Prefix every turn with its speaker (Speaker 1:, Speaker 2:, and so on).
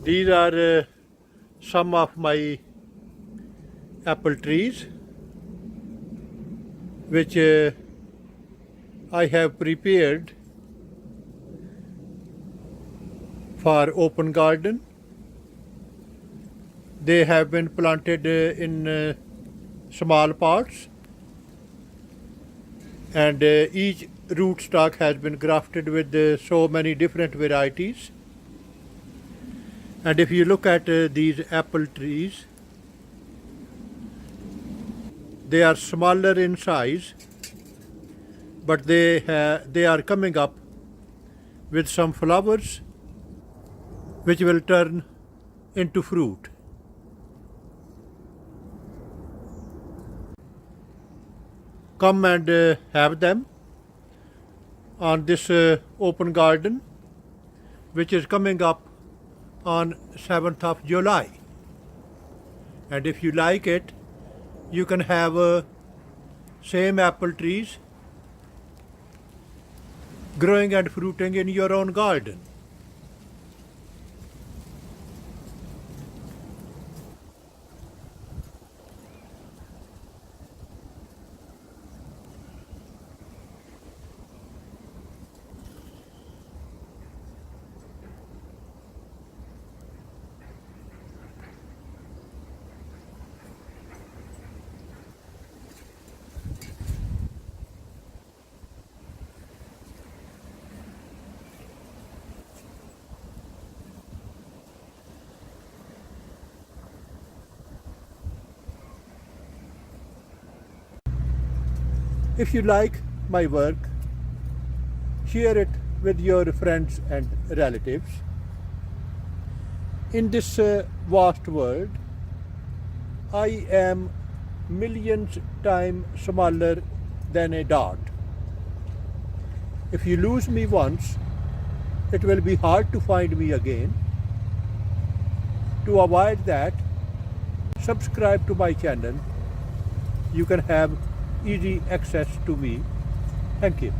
Speaker 1: These are some of my apple trees which I have prepared for open garden. They have been planted in small pots, and each rootstock has been grafted with so many different varieties. And if you look at these apple trees, they are smaller in size, but they are coming up with some flowers which will turn into fruit. Come and have them on this open garden, which is coming up on 7th of July. And if you like it, you can have same apple trees growing and fruiting in your own garden. If you like my work, share it with your friends and relatives. In this vast world, I am millions times smaller than a dot. If you lose me once, it will be hard to find me again. To avoid that, subscribe to my channel. You can have easy access to me. Thank you.